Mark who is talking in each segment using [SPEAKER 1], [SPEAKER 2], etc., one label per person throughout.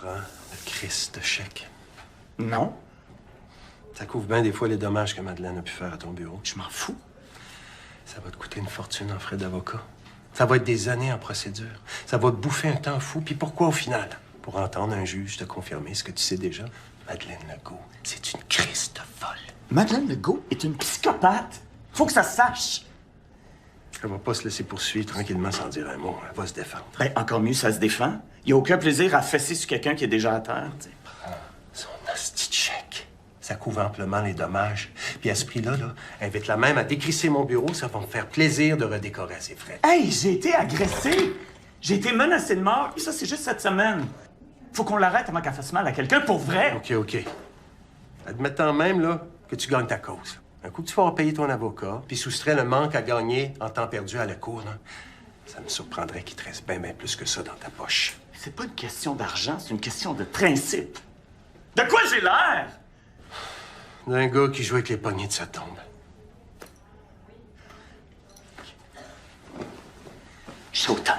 [SPEAKER 1] prends le Christ de chèque?
[SPEAKER 2] Non.
[SPEAKER 1] Ça couvre bien des fois les dommages que Madeleine a pu faire à ton bureau.
[SPEAKER 2] Je m'en fous.
[SPEAKER 1] Ça va te coûter une fortune en frais d'avocat. Ça va être des années en procédure. Ça va te bouffer un temps fou. Puis pourquoi au final? Pour entendre un juge te confirmer ce que tu sais déjà. Madeleine Legault, c'est une Christ de folle.
[SPEAKER 2] Madeleine Legault est une psychopathe. Faut que ça se sache.
[SPEAKER 1] Elle va pas se laisser poursuivre tranquillement sans dire un mot. Elle va se défendre.
[SPEAKER 2] Ben, encore mieux, ça se défend. Il n'y a aucun plaisir à fesser sur quelqu'un qui est déjà à terre, tu sais.
[SPEAKER 1] Son hostie de chèque. Ça couvre amplement les dommages. Puis à ce prix-là, invite-la même à décrisser mon bureau. Ça va me faire plaisir de redécorer à ses frais.
[SPEAKER 2] Hey, j'ai été agressé. J'ai été menacé de mort. Et ça, c'est juste cette semaine. Faut qu'on l'arrête avant qu'elle fasse mal à quelqu'un pour vrai.
[SPEAKER 1] OK. Admettant même, que tu gagnes ta cause. Un coup que tu vas payer ton avocat, puis soustrais le manque à gagner en temps perdu à la cour, là, ça me surprendrait qu'il te reste bien plus que ça dans ta poche.
[SPEAKER 2] C'est pas une question d'argent, c'est une question de principe. De quoi j'ai l'air?
[SPEAKER 1] D'un gars qui joue avec les poignées de sa tombe.
[SPEAKER 2] Showtime.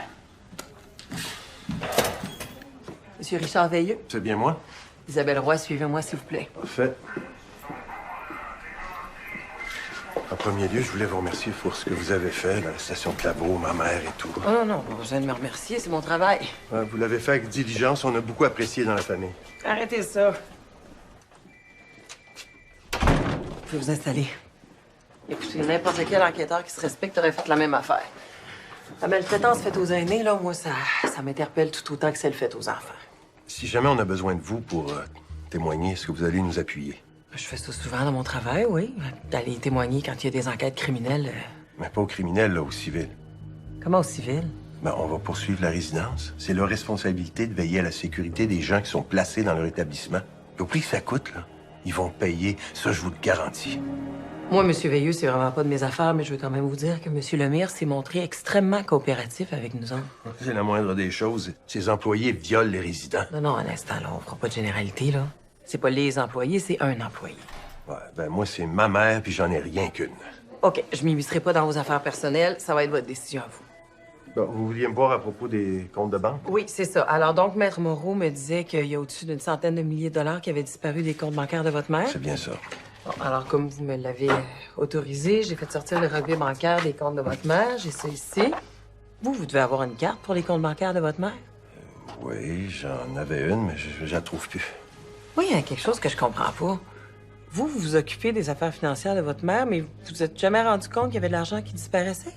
[SPEAKER 3] Monsieur Richard Veilleux.
[SPEAKER 1] C'est bien moi?
[SPEAKER 3] Isabelle Roy, suivez-moi, s'il vous plaît.
[SPEAKER 1] Parfait. En premier lieu, je voulais vous remercier pour ce que vous avez fait, l'arrestation de Claveau, ma mère et tout.
[SPEAKER 3] Oh non, pas besoin de me remercier, c'est mon travail.
[SPEAKER 1] Ouais, vous l'avez fait avec diligence, on a beaucoup apprécié dans la famille.
[SPEAKER 3] Arrêtez ça. Vous pouvez vous installer. Écoutez, n'importe quel enquêteur qui se respecte aurait fait la même affaire. La maltraitance faite aux aînés, là, moi, ça m'interpelle tout autant que celle faite aux enfants.
[SPEAKER 1] Si jamais on a besoin de vous pour témoigner, est-ce que vous allez nous appuyer?
[SPEAKER 3] Je fais ça souvent dans mon travail, oui. D'aller témoigner quand il y a des enquêtes criminelles.
[SPEAKER 1] Mais pas aux criminels, là, aux civils.
[SPEAKER 3] Comment au civil?
[SPEAKER 1] Ben, on va poursuivre la résidence. C'est leur responsabilité de veiller à la sécurité des gens qui sont placés dans leur établissement. Puis au prix que ça coûte, là, ils vont payer. Ça, je vous le garantis.
[SPEAKER 3] Moi, Monsieur Veilleux, c'est vraiment pas de mes affaires, mais je veux quand même vous dire que Monsieur Lemire s'est montré extrêmement coopératif avec nous autres.
[SPEAKER 1] C'est la moindre des choses. Ses employés violent les résidents.
[SPEAKER 3] Non, un instant, là, on fera pas de généralité, là. C'est pas les employés, c'est un employé.
[SPEAKER 1] Ouais, ben moi, c'est ma mère, puis j'en ai rien qu'une.
[SPEAKER 3] OK, je m'immiscerai pas dans vos affaires personnelles. Ça va être votre décision à vous.
[SPEAKER 1] Bon, vous vouliez me voir à propos des comptes de banque?
[SPEAKER 3] Oui, c'est ça. Alors donc, Maître Moreau me disait qu'il y a au-dessus d'une centaine de milliers de dollars qui avaient disparu des comptes bancaires de votre mère.
[SPEAKER 1] C'est bien ça.
[SPEAKER 3] Bon, alors, comme vous me l'avez autorisé, j'ai fait sortir le relevé bancaire des comptes de votre mère. J'ai ça ici. Vous devez avoir une carte pour les comptes bancaires de votre mère?
[SPEAKER 1] Oui, j'en avais une, mais je la trouve plus.
[SPEAKER 3] Oui, il y a quelque chose que je comprends pas. Vous vous occupez des affaires financières de votre mère, mais vous vous êtes jamais rendu compte qu'il y avait de l'argent qui disparaissait?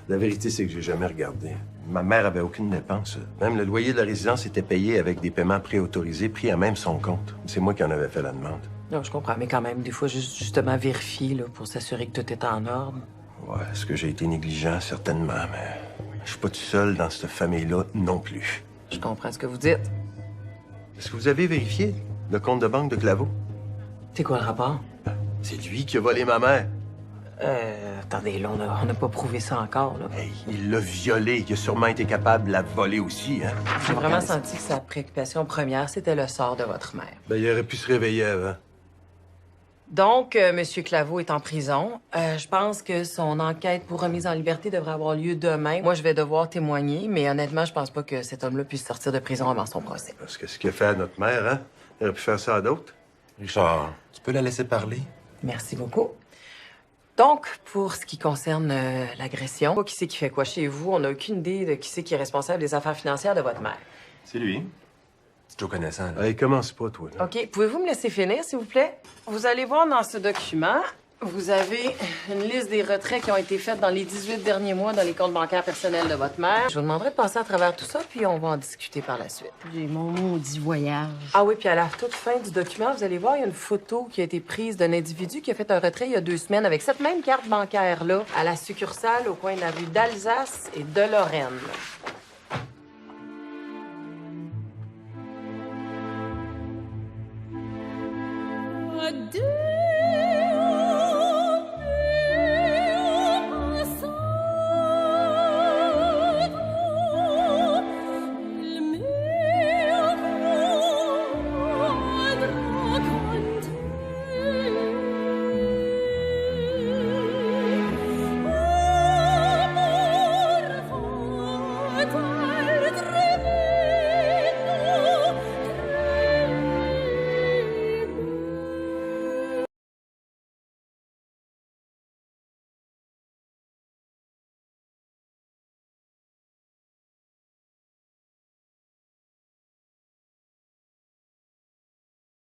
[SPEAKER 1] La vérité, c'est que j'ai jamais regardé. Ma mère avait aucune dépense. Même le loyer de la résidence était payé avec des paiements préautorisés, pris à même son compte. C'est moi qui en avais fait la demande.
[SPEAKER 3] Non, je comprends, mais quand même, des fois, justement vérifier là, pour s'assurer que tout est en ordre.
[SPEAKER 1] Ouais, est-ce que j'ai été négligent? Certainement, mais je suis pas tout seul dans cette famille-là non plus.
[SPEAKER 3] Je comprends ce que vous dites.
[SPEAKER 1] Est-ce que vous avez vérifié le compte de banque de Claveau?
[SPEAKER 3] C'est quoi le rapport?
[SPEAKER 1] C'est lui qui a volé ma mère.
[SPEAKER 3] Attendez, là, on n'a pas prouvé ça encore, là.
[SPEAKER 1] Hey, il l'a violée. Il a sûrement été capable de la voler aussi, hein?
[SPEAKER 3] J'ai vraiment senti que sa préoccupation première, c'était le sort de votre mère.
[SPEAKER 1] Ben, il aurait pu se réveiller avant.
[SPEAKER 3] Donc, Monsieur Claveau est en prison. Je pense que son enquête pour remise en liberté devrait avoir lieu demain. Moi, je vais devoir témoigner, mais honnêtement, je pense pas que cet homme-là puisse sortir de prison avant son procès.
[SPEAKER 1] Parce que ce qu'il a fait à notre mère, hein? Il aurait pu faire ça à d'autres.
[SPEAKER 4] Richard, tu peux la laisser parler?
[SPEAKER 3] Merci beaucoup. Donc, pour ce qui concerne l'agression, pas qui c'est qui fait quoi chez vous, on n'a aucune idée de qui c'est qui est responsable des affaires financières de votre mère.
[SPEAKER 4] C'est lui. C'est Joe connaissant, là.
[SPEAKER 1] Hey, commence pas, toi, là.
[SPEAKER 3] OK. Pouvez-vous me laisser finir, s'il vous plaît? Vous allez voir dans ce document, vous avez une liste des retraits qui ont été faits dans les 18 derniers mois dans les comptes bancaires personnels de votre mère. Je vous demanderai de passer à travers tout ça, puis on va en discuter par la suite.
[SPEAKER 5] J'ai mon maudit voyage.
[SPEAKER 3] Ah oui, puis à la toute fin du document, vous allez voir, il y a une photo qui a été prise d'un individu qui a fait un retrait il y a 2 semaines avec cette même carte bancaire-là à la succursale au coin de la rue d'Alsace et de Lorraine.